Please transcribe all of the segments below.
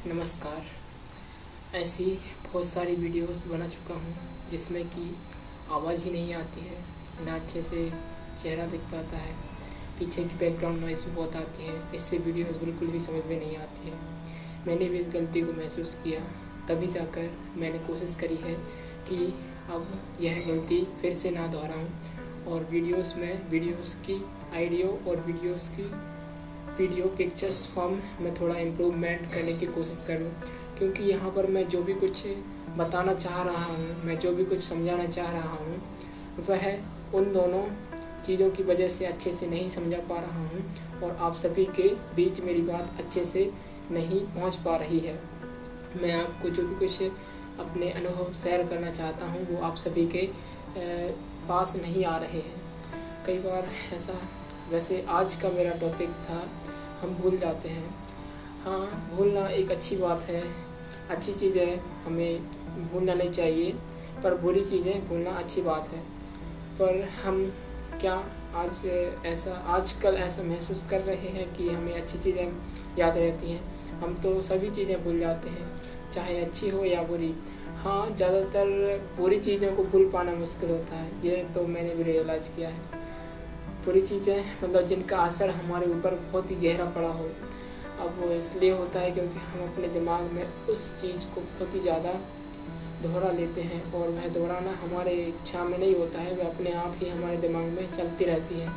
नमस्कार। ऐसी बहुत सारी वीडियोस बना चुका हूँ जिसमें कि आवाज़ ही नहीं आती है, ना अच्छे से चेहरा दिख पाता है, पीछे की बैकग्राउंड नॉइज़ भी बहुत आती है। इससे वीडियोस बिल्कुल भी समझ में नहीं आती है। मैंने भी इस गलती को महसूस किया, तभी जाकर मैंने कोशिश करी है कि अब यह गलती फिर से ना दोहराऊँ और वीडियोस की आइडियो और वीडियो पिक्चर्स फॉर्म में थोड़ा इम्प्रूवमेंट करने की कोशिश करूँ, क्योंकि यहाँ पर मैं जो भी कुछ बताना चाह रहा हूँ, मैं जो भी कुछ समझाना चाह रहा हूँ, वह उन दोनों चीज़ों की वजह से अच्छे से नहीं समझा पा रहा हूँ और आप सभी के बीच मेरी बात अच्छे से नहीं पहुँच पा रही है। मैं आपको जो भी कुछ अपने अनुभव शेयर करना चाहता हूँ वो आप सभी के पास नहीं आ रहे हैं। कई बार ऐसा, वैसे आज का मेरा टॉपिक था हम भूल जाते हैं। हाँ, भूलना एक अच्छी बात है, अच्छी चीज़ है, हमें भूलना नहीं चाहिए, पर बुरी चीज़ें भूलना अच्छी बात है। पर हम क्या आजकल ऐसा महसूस कर रहे हैं कि हमें अच्छी चीज़ें याद रहती हैं? हम तो सभी चीज़ें भूल जाते हैं, चाहे अच्छी हो या बुरी। हाँ, ज़्यादातर बुरी चीज़ों को भूल पाना मुश्किल होता है, ये तो मैंने भी रियलाइज़ किया है। बुरी चीज़ें मतलब जिनका असर हमारे ऊपर बहुत ही गहरा पड़ा हो। अब वो इसलिए होता है क्योंकि हम अपने दिमाग में उस चीज़ को बहुत ही ज़्यादा दोहरा लेते हैं और वह दोहराना हमारे इच्छा में नहीं होता है, वह अपने आप ही हमारे दिमाग में चलती रहती है।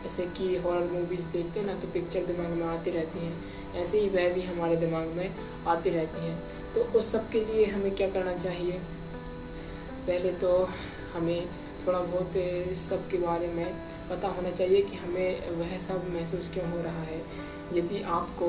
जैसे कि हॉरर मूवीज़ देखते हैं ना, तो पिक्चर दिमाग में आती रहती हैं, ऐसे ही वह भी हमारे दिमाग में आती रहती हैं। तो उस सब के लिए हमें क्या करना चाहिए? पहले तो हमें थोड़ा बहुत इस सब के बारे में पता होना चाहिए कि हमें वह सब महसूस क्यों हो रहा है। यदि आपको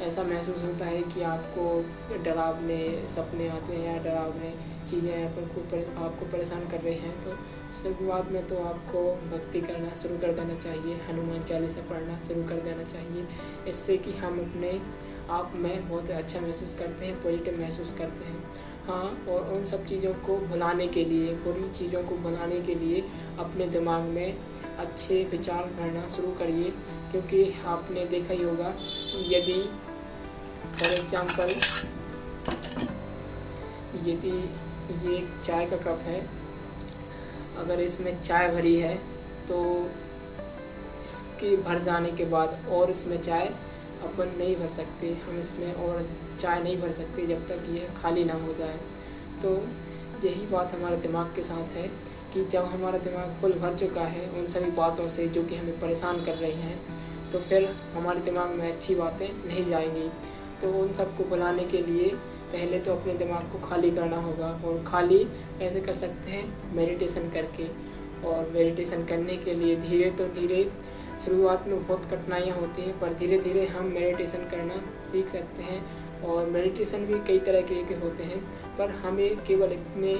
ऐसा महसूस होता है कि आपको डरावने सपने आते हैं या डरावने चीज़ें आपको परेशान कर रहे हैं, तो शुरुआत में तो आपको भक्ति करना शुरू कर देना चाहिए, हनुमान चालीसा पढ़ना शुरू कर देना चाहिए। इससे कि हम अपने आप में बहुत अच्छा महसूस करते हैं, पॉजिटिव महसूस करते हैं। हाँ, और उन सब चीज़ों को भुलाने के लिए, बुरी चीज़ों को भुलाने के लिए अपने दिमाग में अच्छे विचार भरना शुरू करिए, क्योंकि आपने देखा ही होगा, यदि फॉर एग्ज़ाम्पल यदि ये एक चाय का कप है, अगर इसमें चाय भरी है तो इसके भर जाने के बाद और इसमें चाय अपन नहीं भर सकते, हम इसमें और चाय नहीं भर सकते जब तक ये खाली ना हो जाए। तो यही बात हमारे दिमाग के साथ है कि जब हमारा दिमाग फुल भर चुका है उन सभी बातों से जो कि हमें परेशान कर रही हैं, तो फिर हमारे दिमाग में अच्छी बातें नहीं जाएंगी। तो उन सबको भुलाने के लिए पहले तो अपने दिमाग को खाली करना होगा, और खाली कैसे कर सकते हैं? मेडिटेशन करके। और मेडिटेशन करने के लिए धीरे शुरुआत में बहुत कठिनाइयाँ होती हैं, पर धीरे धीरे हम मेडिटेशन करना सीख सकते हैं। और मेडिटेशन भी कई तरह के होते हैं, पर हमें केवल इतने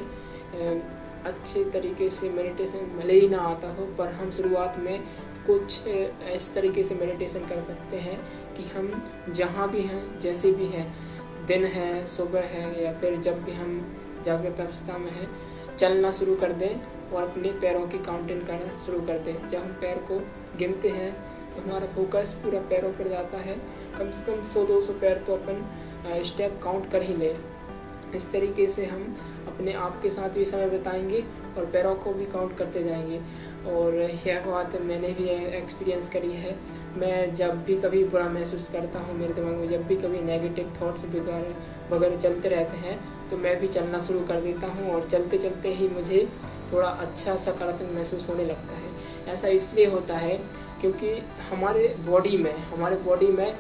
अच्छे तरीके से मेडिटेशन भले ही ना आता हो, पर हम शुरुआत में कुछ इस तरीके से मेडिटेशन कर सकते हैं कि हम जहाँ भी हैं, जैसे भी हैं, दिन है, सुबह है, या फिर जब भी हम जागृत अवस्था में हैं, चलना शुरू कर दें और अपने पैरों की काउंटिंग करना शुरू कर दें। जब हम पैर को गिनते हैं तो हमारा फोकस पूरा पैरों पर जाता है। कम से कम 100-200 पैर तो अपन स्टेप काउंट कर ही लें। इस तरीके से हम अपने आप के साथ भी समय बिताएंगे और पैरों को भी काउंट करते जाएंगे। और यह बात मैंने भी एक्सपीरियंस करी है। मैं जब भी कभी बुरा महसूस करता हूँ, मेरे दिमाग में जब भी कभी नेगेटिव थॉट्स वगैरह चलते रहते हैं, तो मैं भी चलना शुरू कर देता हूँ और चलते चलते ही मुझे थोड़ा अच्छा सकारात्मक महसूस होने लगता है। ऐसा इसलिए होता है क्योंकि हमारे बॉडी में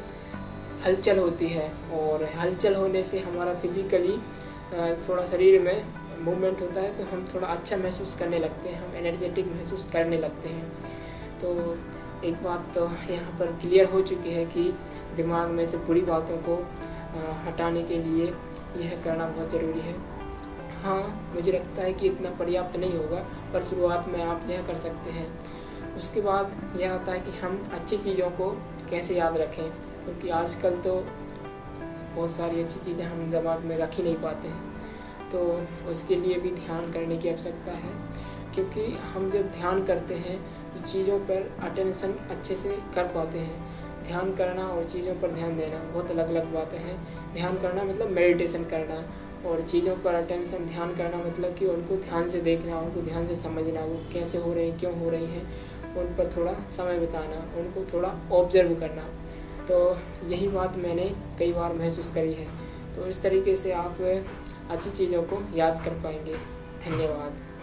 हलचल होती है, और हलचल होने से हमारा फिज़िकली थोड़ा शरीर में मूवमेंट होता है, तो हम थोड़ा अच्छा महसूस करने लगते हैं, हम एनर्जेटिक महसूस करने लगते हैं। तो एक बात तो यहाँ पर क्लियर हो चुकी है कि दिमाग में से बुरी बातों को हटाने के लिए यह करना बहुत ज़रूरी है। हाँ, मुझे लगता है कि इतना पर्याप्त नहीं होगा, पर शुरुआत में आप यह कर सकते हैं। उसके बाद यह आता है कि हम अच्छी चीज़ों को कैसे याद रखें, क्योंकि आजकल तो बहुत सारी अच्छी चीज़ें हम दिमाग में रख ही नहीं पाते हैं। तो उसके लिए भी ध्यान करने की आवश्यकता है, क्योंकि हम जब ध्यान करते हैं तो चीज़ों पर अटेंशन अच्छे से कर पाते हैं। ध्यान करना और चीज़ों पर ध्यान देना बहुत अलग अलग बातें हैं। ध्यान करना मतलब मेडिटेशन करना, और चीज़ों पर अटेंशन, ध्यान करना मतलब कि उनको ध्यान से देखना, उनको ध्यान से समझना, वो कैसे हो रही हैं, क्यों हो रही हैं, उन पर थोड़ा समय बिताना, उनको थोड़ा ऑब्जर्व करना। तो यही बात मैंने कई बार महसूस करी है। तो इस तरीके से आप अच्छी चीज़ों को याद कर पाएंगे। धन्यवाद।